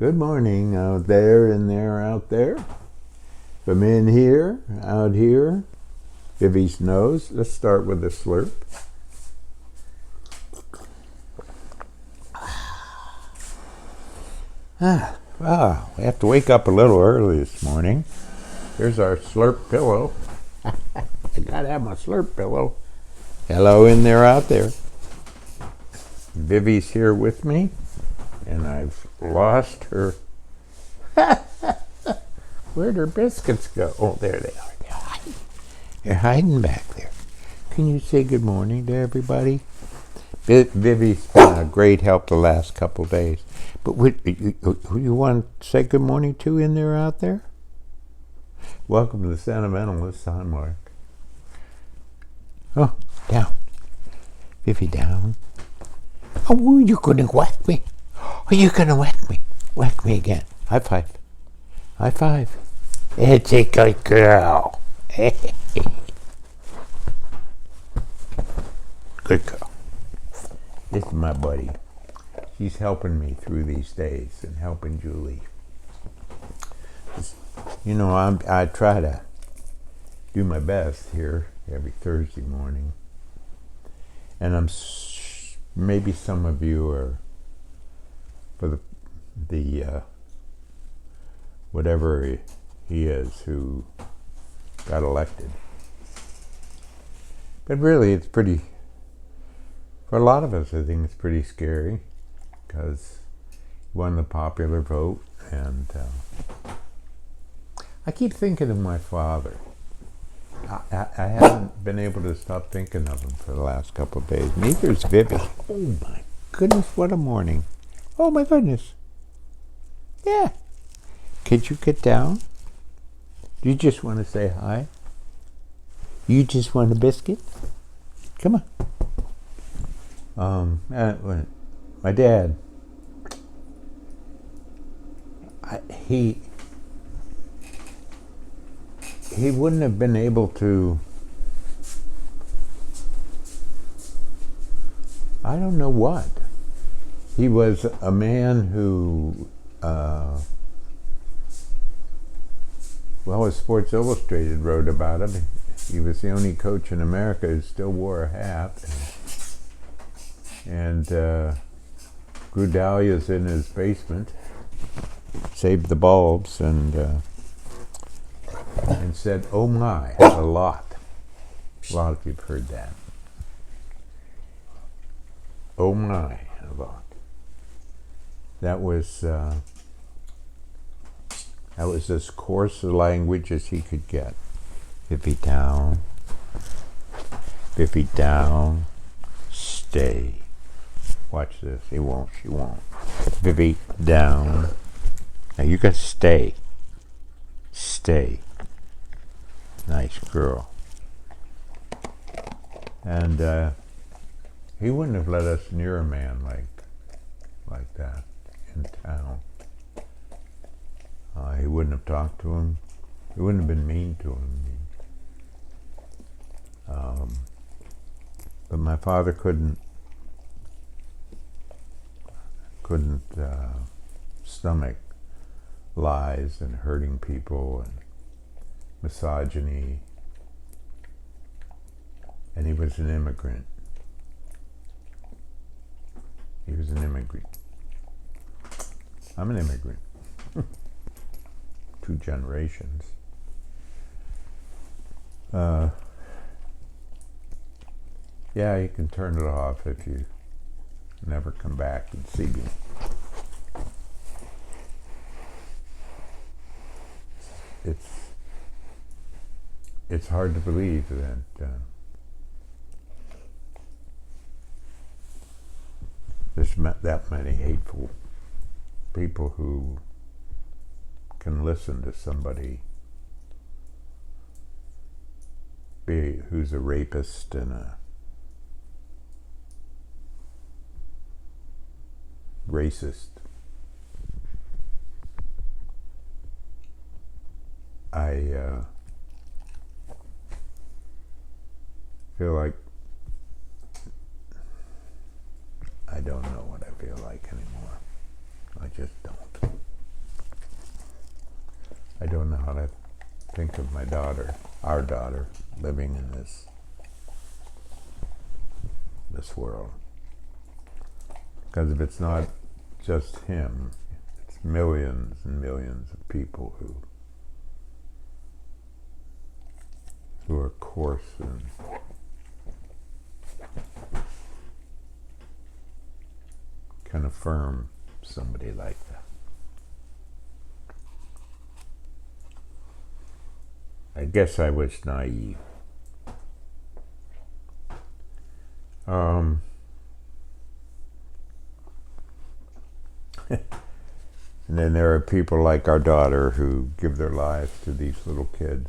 Good morning out there, in there, out there. From in here, out here. Vivy's nose. Let's start with a slurp. We have to wake up a little early this morning. Here's our slurp pillow. I gotta have my slurp pillow. Hello in there, out there. Vivy's here with me, and I've lost her. Where'd her biscuits go? Oh, there they are. They're hiding back there. Can you say good morning to everybody? Vivy's been a great help the last couple of days. But who you want to say good morning to in there, out there? Welcome to the Sentimentalist. I'm Mark. Oh, down. Vivy, down. Oh, you're going to whack me. Oh, you're going to whack me. Whack me again. High five. High five. It's a good girl. Good girl. This is my buddy. She's helping me through these days and helping Julie. You know, I try to do my best here every Thursday morning. And maybe some of you are for the whatever he is who got elected. But really, it's pretty, for a lot of us, I think it's pretty scary because he won the popular vote, and I keep thinking of my father. I haven't been able to stop thinking of him for the last couple of days. Neither's Vivy. Oh my goodness, what a morning. Oh my goodness. Yeah. Could you get down? Do you just want to say hi? You just want a biscuit? Come on. My dad, he wouldn't have been able to, I don't know what. He was a man who, as Sports Illustrated wrote about him, he was the only coach in America who still wore a hat, and grew dahlias in his basement, saved the bulbs, and said, "Oh my," a lot. A lot of you have heard that. Oh my, a lot. That was as coarse a language as he could get. Vivy, down. Vivy, down. Stay. Watch this. He won't. She won't. Vivy, down. Now you got to stay. Stay. Nice girl. And he wouldn't have let us near a man like that in town. He wouldn't have talked to him. He wouldn't have been mean to him. But my father couldn't stomach lies and hurting people and misogyny. And he was an immigrant. He was an immigrant. I'm an immigrant. 2 generations. Yeah, you can turn it off if you never come back and see me. It's hard to believe that there's that many hateful people who can listen to somebody who's a rapist and a racist. I feel like I don't know what I feel like anymore. I just don't. I don't know how to think of my daughter, our daughter, living in this world. Because if it's not just him, it's millions and millions of people who are coarse and can affirm somebody like that. I guess I was naive. And then there are people like our daughter who give their lives to these little kids.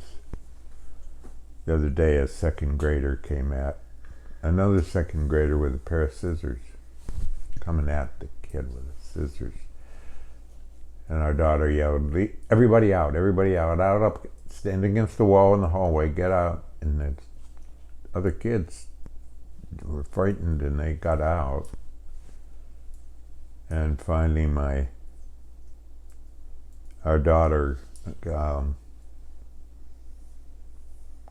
The other day, a second grader came at another second grader with a pair of scissors, coming at the kid with the scissors. And our daughter yelled, everybody out, out up, stand against the wall in the hallway, get out. And the other kids were frightened and they got out. And finally our daughter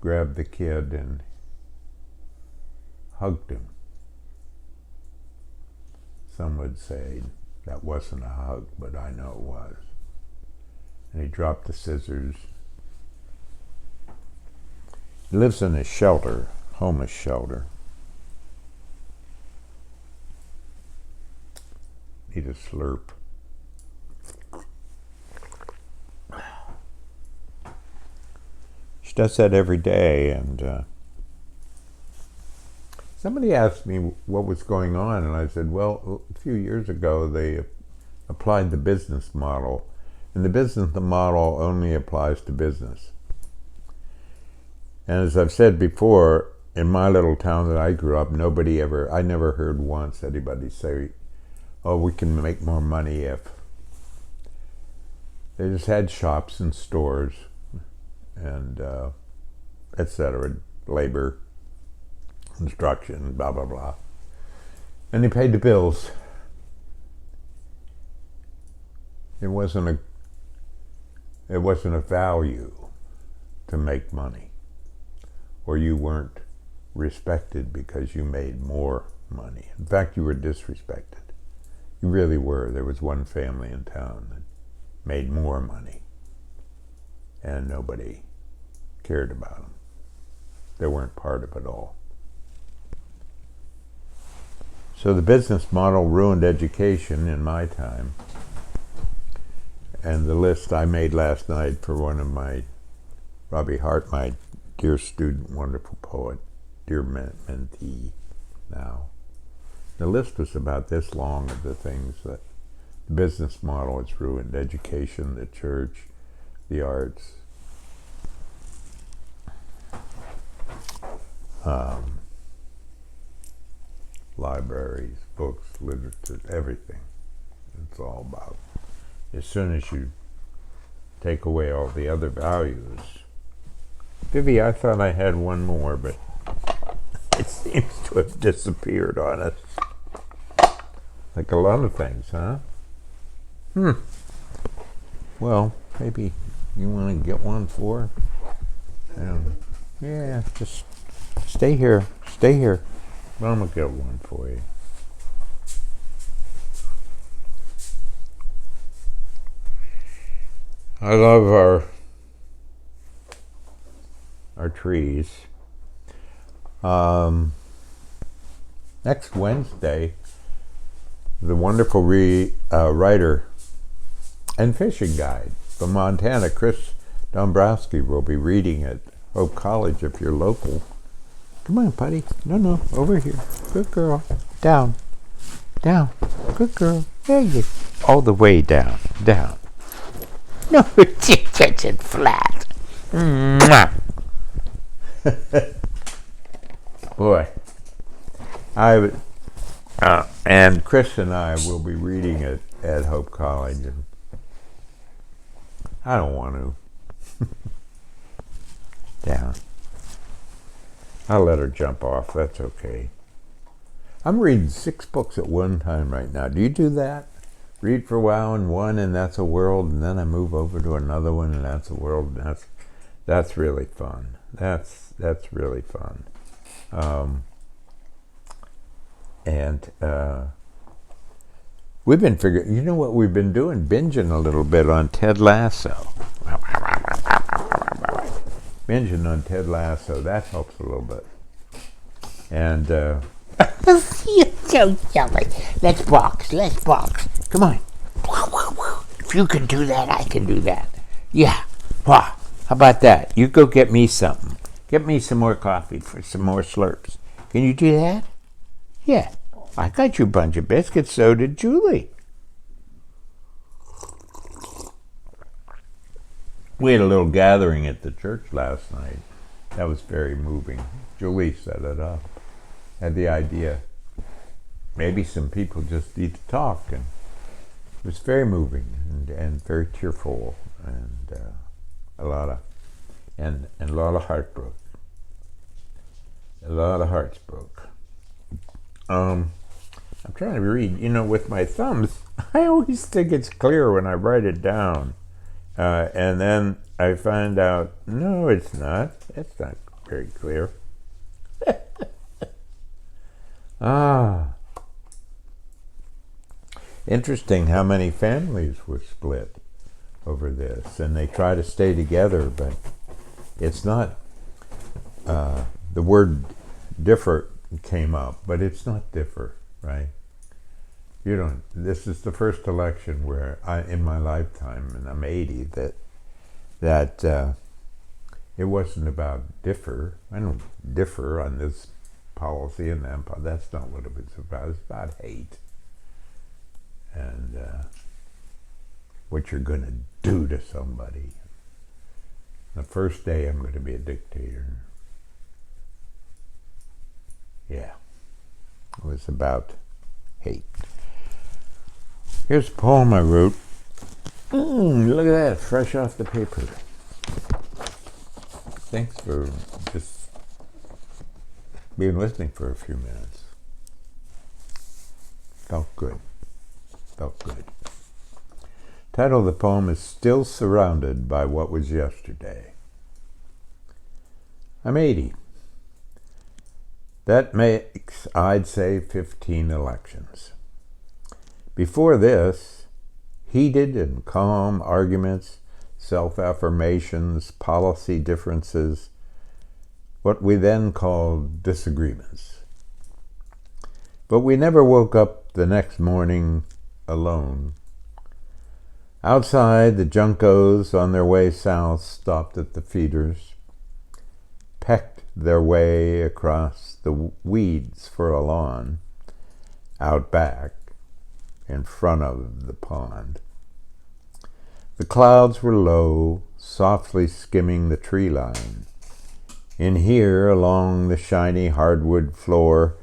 grabbed the kid and hugged him. Some would say that wasn't a hug, but I know it was. And he dropped the scissors. He lives in a shelter, homeless shelter. Need a slurp. She does that every day, and somebody asked me what was going on, and I said, well, a few years ago they applied the business model, and the business model only applies to business. And as I've said before, in my little town that I grew up, I never heard once anybody say, oh, we can make more money if. They just had shops and stores and etc., labor, construction, blah, blah, blah. And they paid the bills. It wasn't a value to make money, or you weren't respected because you made more money. In fact, you were disrespected. You really were. There was one family in town that made more money, and nobody cared about them. They weren't part of it all. So the business model ruined education in my time. And the list I made last night for one of my, Robbie Hart, my dear student, wonderful poet, dear mentee now. The list was about this long of the things that the business model has ruined: education, the church, the arts, libraries, books, literature, everything. It's all about. As soon as you take away all the other values. Vivy, I thought I had one more, but it seems to have disappeared on us. Like a lot of things, huh? Well, maybe you want to get one for? Yeah, just stay here. Well, I'm going to get one for you. I love our trees. Next Wednesday, the wonderful writer and fishing guide from Montana, Chris Dombrowski, will be reading at Hope College if you're local. Come on, buddy. No, over here. Good girl. Down. Good girl. There you go. All the way down. No, touch it flat. Mwah. Boy, and Chris and I will be reading it at Hope College, and I don't want to. Down. I'll let her jump off. That's okay. I'm reading 6 books at one time right now. Do you do that? read for a while in one, and that's a world, and then I move over to another one, and that's a world, and that's really fun. That's really fun. And we've been figuring, you know what we've been doing? Binging a little bit on Ted Lasso. Binging on Ted Lasso, that helps a little bit. And You're so silly. Let's box. Come on. If you can do that, I can do that. Yeah. Wow. How about that? You go get me something. Get me some more coffee for some more slurps. Can you do that? Yeah. I got you a bunch of biscuits, so did Julie. we had a little gathering at the church last night. That was very moving. Julie set it up. Had the idea. Maybe some people just need to talk, and it was very moving and very tearful, and a lot of heart broke. A lot of hearts broke. I'm trying to read. With my thumbs, I always think it's clear when I write it down, and then I find out no, it's not. It's not very clear. Interesting how many families were split over this, and they try to stay together, but it's not. The word differ came up, but it's not differ, right? This is the first election where in my lifetime, and I'm 80, that it wasn't about differ. I don't differ on this policy and that. That's not what it was about. It's about hate and what you're going to do to somebody. The first day I'm going to be a dictator. Yeah, it was about hate. Here's a poem I wrote. Look at that, fresh off the paper. Thanks for just being listening for a few minutes. Felt good. Title of the poem is Still Surrounded by What Was Yesterday. I'm 80. That makes, I'd say, 15 elections. Before this, heated and calm arguments, self-affirmations, policy differences, what we then called disagreements. But we never woke up the next morning alone. Outside, the Juncos on their way south stopped at the feeders, pecked their way across the weeds for a lawn, out back, in front of the pond. The clouds were low, softly skimming the tree line. In here, along the shiny hardwood floor,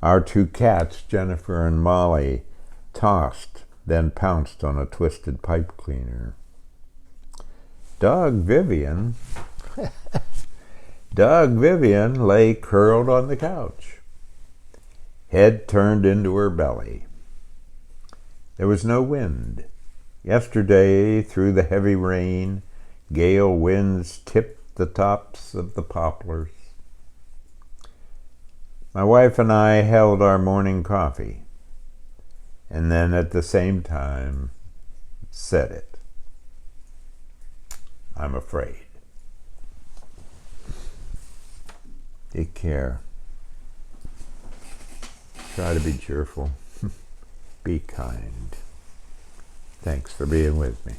our two cats, Jennifer and Molly, tossed, then pounced on a twisted pipe cleaner. Dog Vivian lay curled on the couch, head turned into her belly. There was no wind. Yesterday, through the heavy rain, gale winds tipped the tops of the poplars. My wife and I held our morning coffee, and then at the same time said it. I'm afraid. Take care. Try to be cheerful. Be kind. Thanks for being with me.